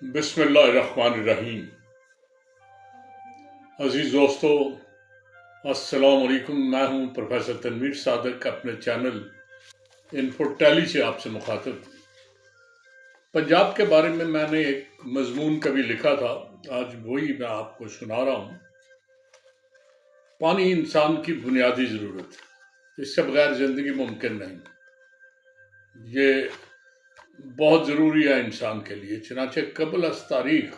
بسم اللہ الرحمن الرحیم۔ عزیز دوستو، السلام علیکم۔ میں ہوں پروفیسر تنویر صادق، اپنے چینل انفو ٹیلی سے آپ سے مخاطب۔ پنجاب کے بارے میں نے ایک مضمون کبھی لکھا تھا، آج وہی میں آپ کو سنا رہا ہوں۔ پانی انسان کی بنیادی ضرورت ہے، اس سے بغیر زندگی ممکن نہیں۔ یہ بہت ضروری ہے انسان کے لیے۔ چنانچہ قبل از تاریخ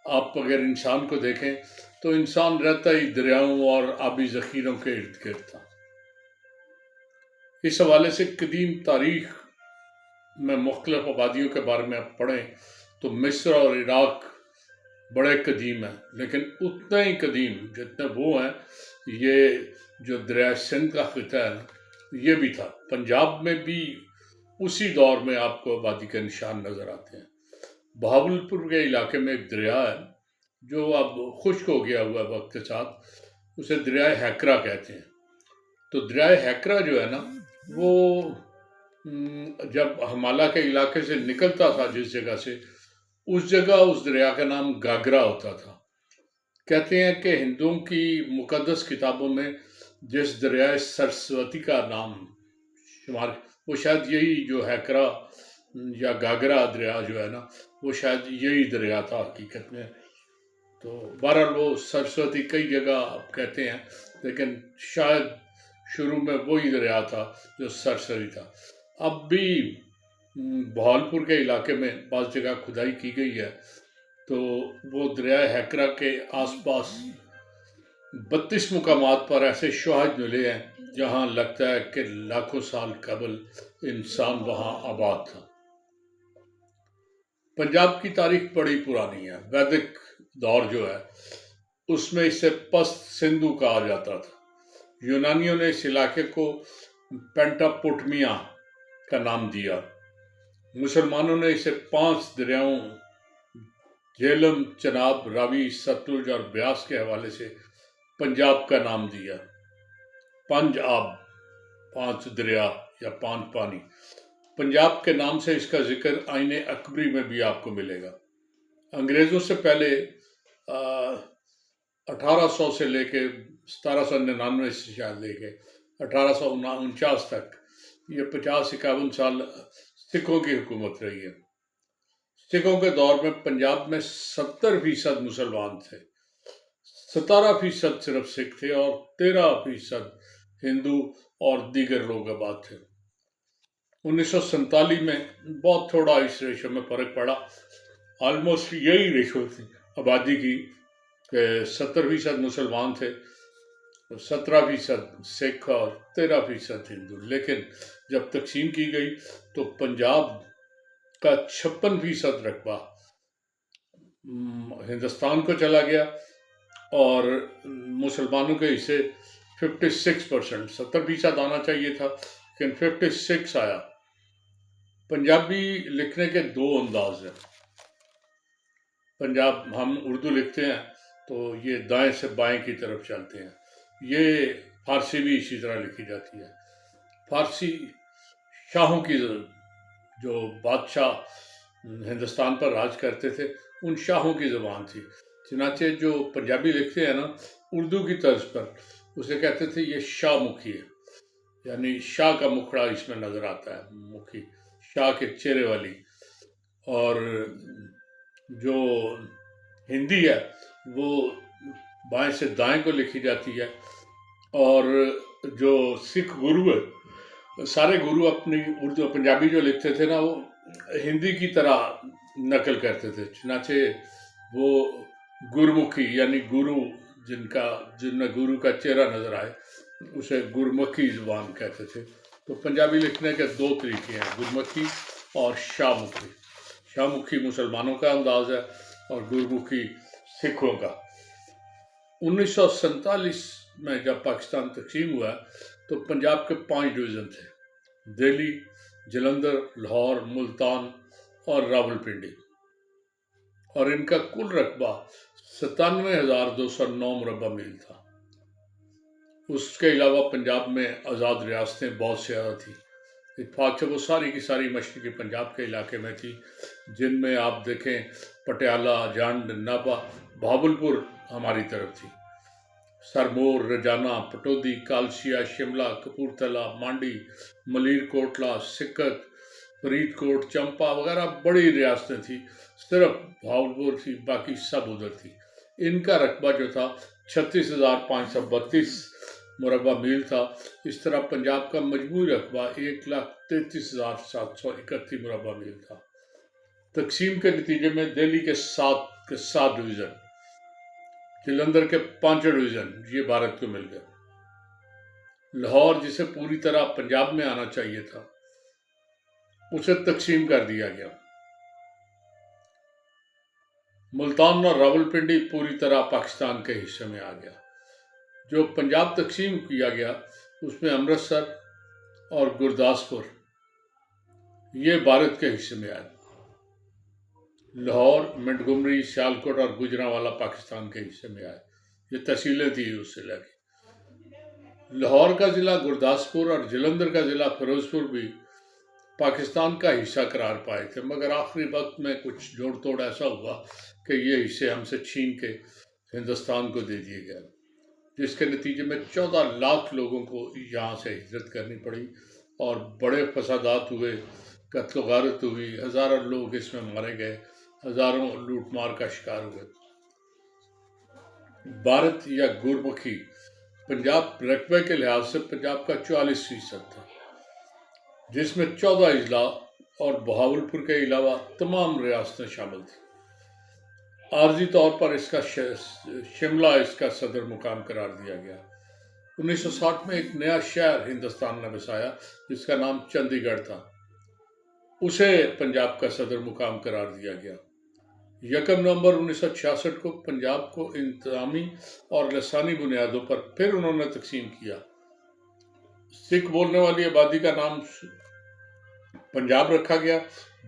آپ اگر انسان کو دیکھیں تو انسان رہتا ہی دریاؤں اور آبی ذخیروں کے ارد گرد تھا۔ اس حوالے سے قدیم تاریخ میں مختلف آبادیوں کے بارے میں آپ پڑھیں تو مصر اور عراق بڑے قدیم ہیں، لیکن اتنا ہی قدیم جتنے وہ ہیں یہ جو دریائے سندھ کا خطہ ہے یہ بھی تھا۔ پنجاب میں بھی اسی دور میں آپ کو آبادی کے نشان نظر آتے ہیں۔ بہاولپور کے علاقے میں ایک دریا ہے جو اب خشک ہو گیا ہوا وقت کے ساتھ، اسے دریائے ہیکرا کہتے ہیں۔ تو دریائے ہیکرا جو ہے نا، وہ جب ہمالہ کے علاقے سے نکلتا تھا جس جگہ سے، اس جگہ اس دریا کا نام گاگرا ہوتا تھا۔ کہتے ہیں کہ ہندوؤں کی مقدس کتابوں میں جس دریائے سرسوتی کا نام شمار، وہ شاید یہی جو ہیکرا یا گاگرا دریا جو ہے نا، وہ شاید یہی دریا تھا حقیقت میں۔ تو بہرحال وہ سرسوتی کئی جگہ آپ کہتے ہیں، لیکن شاید شروع میں وہی دریا تھا جو سرسری تھا۔ اب بھی بہاولپور کے علاقے میں بعض جگہ کھدائی کی گئی ہے تو وہ دریائے ہیکرا کے آس پاس 32 مقامات پر ایسے شواہد ملے ہیں جہاں لگتا ہے کہ لاکھوں سال قبل انسان وہاں آباد تھا۔ پنجاب کی تاریخ بڑی پرانی ہے۔ ویدک دور جو ہے اس میں اسے پست سندھو کہا جاتا تھا۔ یونانیوں نے اس علاقے کو پینٹاپوٹمیا کا نام دیا۔ مسلمانوں نے اسے 5 دریاؤں جہلم، چناب، راوی، ستلج اور بیاس کے حوالے سے پنجاب کا نام دیا۔ 5 آب، 5 دریا یا 5 پانی۔ پنجاب کے نام سے اس کا ذکر آئین اکبری میں بھی آپ کو ملے گا۔ انگریزوں سے پہلے 1800 سے لے کے 1799 سے شاید لے کے 1849 تک، یہ 50-51 سال سکھوں کی حکومت رہی ہے۔ سکھوں کے دور میں پنجاب میں 70% مسلمان تھے، 17% صرف سکھ تھے اور 13% ہندو اور دیگر لوگ آباد تھے۔ 1947 میں بہت تھوڑا اس ریشو میں فرق پڑا، آلموسٹ یہی ریشو تھی آبادی کی کہ 70% مسلمان تھے، 17% سکھ اور 13% ہندو۔ لیکن جب تقسیم کی گئی تو پنجاب کا 56% رقبہ ہندوستان کو چلا گیا اور مسلمانوں کے حصے 56%، 70% آنا چاہیے تھا لیکن 56 آیا۔ پنجابی لکھنے کے 2 انداز ہیں۔ پنجاب ہم اردو لکھتے ہیں تو یہ دائیں سے بائیں کی طرف چلتے ہیں، یہ فارسی بھی اسی طرح لکھی جاتی ہے۔ فارسی شاہوں کی جو بادشاہ ہندوستان پر راج کرتے تھے ان شاہوں کی زبان تھی، چنانچہ جو پنجابی لکھتے ہیں نا اردو کی طرز پر، اسے کہتے تھے یہ شاہ مکھی ہے، یعنی شاہ کا مکھڑا اس میں نظر آتا ہے، مکھی شاہ کے چہرے والی۔ اور جو ہندی ہے وہ بائیں سے دائیں کو لکھی جاتی ہے، اور جو سکھ گرو ہے، سارے گرو اپنی اردو پنجابی جو لکھتے تھے نا وہ ہندی کی طرح نقل کرتے تھے، چنانچہ وہ گرمکھی یعنی گرو جن میں گرو کا چہرہ نظر آئے اسے گرمکھی زبان کہتے تھے۔ تو پنجابی لکھنے کے 2 طریقے ہیں، گرمکھی اور شاہ مکھی۔ شاہ مکھی مسلمانوں کا انداز ہے اور گرمکھی سکھوں کا۔ 1947 میں جب پاکستان تقسیم ہوا تو پنجاب کے 5 ڈویژن تھے، دہلی، جلندر، لاہور، ملتان اور راولپنڈی، اور ان کا کل رقبہ 97,209 مربع میل تھا۔ اس کے علاوہ پنجاب میں آزاد ریاستیں بہت زیادہ تھیں، اتفاق سے وہ ساری کی ساری مشرقی پنجاب کے علاقے میں تھی، جن میں آپ دیکھیں پٹیالہ، جانڈ، نابا، بہاولپور ہماری طرف تھی، سرمور، رجانہ، پٹودی، کالسیا، شملہ، کپورتھلا، مانڈی، ملیر کوٹلا، سکت، فرید کوٹ، چمپا وغیرہ بڑی ریاستیں تھیں، صرف بہاولپور تھی، باقی سب ادھر تھی۔ ان کا رقبہ جو تھا 36,532 مربع میل تھا۔ اس طرح پنجاب کا مجموعی رقبہ 1,33,731 مربع میل تھا۔ تقسیم کے نتیجے میں دہلی کے 7 ڈویژن، جلندر کے 5 ڈویژن یہ بھارت کو مل گئے۔ لاہور جسے پوری طرح پنجاب میں آنا چاہیے تھا، اسے تقسیم کر دیا گیا۔ ملتان اور راولپنڈی پوری طرح پاکستان کے حصے میں آ گیا۔ جو پنجاب تقسیم کیا گیا اس میں امرتسر اور گرداسپور یہ بھارت کے حصے میں آئے۔ لاہور، منٹگمری، سیالکوٹ اور گوجرانوالہ پاکستان کے حصے میں آئے۔ یہ تحصیلیں تھی اس ضلع کی۔ لاہور کا ضلع گرداسپور اور جلندر کا ضلع فیروزپور بھی پاکستان کا حصہ قرار پائے تھے، مگر آخری وقت میں کچھ جوڑ توڑ ایسا ہوا کہ یہ حصے ہم سے چھین کے ہندوستان کو دے دیے گئے، جس کے نتیجے میں 14 لاکھ لوگوں کو یہاں سے ہجرت کرنی پڑی اور بڑے فسادات ہوئے، قتل و غارت ہوئی، ہزاروں لوگ اس میں مارے گئے، ہزاروں لوٹ مار کا شکار ہوئے۔ بھارت یا گورمکھی پنجاب رقبے کے لحاظ سے پنجاب کا 44% تھا، جس میں 14 اضلاع اور بہاولپور کے علاوہ تمام ریاستیں شامل تھیں۔ عارضی طور پر شملہ اس کا صدر مقام قرار دیا گیا۔ 1960 میں ایک نیا شہر ہندوستان نے بسایا جس کا نام چندی گڑھ تھا، اسے پنجاب کا صدر مقام قرار دیا گیا۔ 1 نومبر 1966 کو پنجاب کو انتظامی اور لسانی بنیادوں پر پھر انہوں نے تقسیم کیا۔ سکھ بولنے والی آبادی کا نام پنجاب رکھا گیا،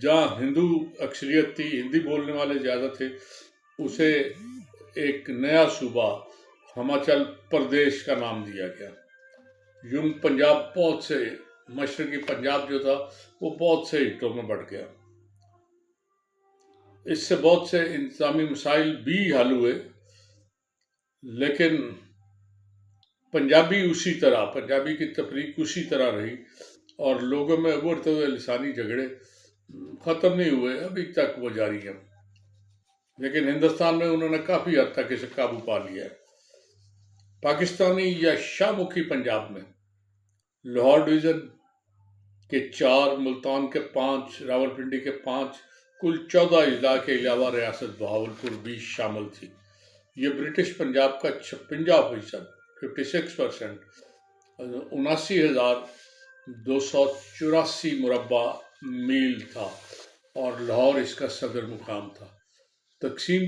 جہاں ہندو اکثریت تھی، ہندی بولنے والے زیادہ تھے، اسے ایک نیا صوبہ ہماچل پردیش کا نام دیا گیا۔ یوں پنجاب بہت سے مشرقی پنجاب جو تھا وہ بہت سے حصوں میں بٹ گیا۔ اس سے بہت سے انتظامی مسائل بھی حل ہوئے، لیکن پنجابی کی تفریق اسی طرح رہی اور لوگوں میں ابھرتے ہوئے لسانی جھگڑے ختم نہیں ہوئے، ابھی تک وہ جاری ہیں، لیکن ہندوستان میں انہوں نے کافی حد تک اسے قابو پا لیا ہے۔ پاکستانی یا شاہ مکھی پنجاب میں لاہور ڈویژن کے 4، ملتان کے 5، راولپنڈی کے 5، کل 14 اضلاع کے علاوہ ریاست بہاولپور بھی شامل تھی۔ یہ برٹش پنجاب کا 56%، 56%، 79,284 مربع میل تھا اور لاہور اس کا صدر مقام تھا۔ تقسیم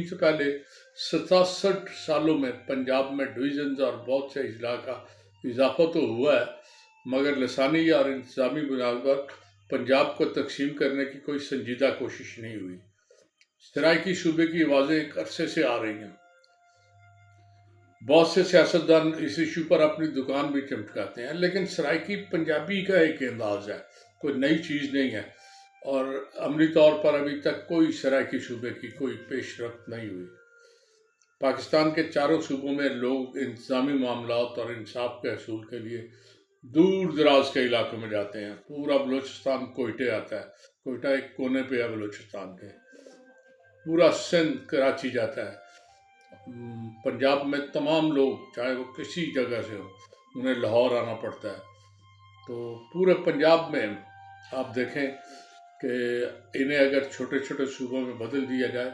سے پہلے 67 سالوں میں پنجاب میں ڈویژنز اور بہت سے اضلاع کا اضافہ تو ہوا ہے، مگر لسانی اور انتظامی بنیاد پر پنجاب کو تقسیم کرنے کی کوئی سنجیدہ کوشش نہیں ہوئی۔ سرائکی صوبے کی آوازیں ایک عرصے سے آ رہی ہیں۔ بہت سے سیاستدان اس ایشو پر اپنی دکان بھی چمٹکاتے ہیں، لیکن سرائکی پنجابی کا ایک انداز ہے، کوئی نئی چیز نہیں ہے، اور عملی طور پر ابھی تک کوئی سرائکی صوبے کی کوئی پیش رفت نہیں ہوئی۔ پاکستان کے چاروں صوبوں میں لوگ انتظامی معاملات اور انصاف کے حصول کے لیے دور دراز کے علاقوں میں جاتے ہیں۔ پورا بلوچستان کوئٹے آتا ہے، کوئٹہ ایک کونے پہ ہے بلوچستان کے، پورا سندھ کراچی جاتا ہے۔ پنجاب میں تمام لوگ چاہے وہ کسی جگہ سے ہو انہیں لاہور آنا پڑتا ہے۔ تو پورے پنجاب میں آپ دیکھیں کہ انہیں اگر چھوٹے چھوٹے صوبوں میں بدل دیا جائے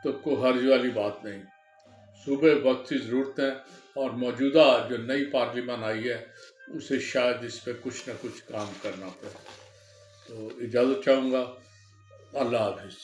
تو کوئی حرج والی بات نہیں۔ صوبے وقت کی ضرورت ہے اور موجودہ جو نئی پارلیمان آئی ہے اسے شاید اس پہ کچھ نہ کچھ کام کرنا پڑے۔ تو اجازت چاہوں گا، اللہ حافظ۔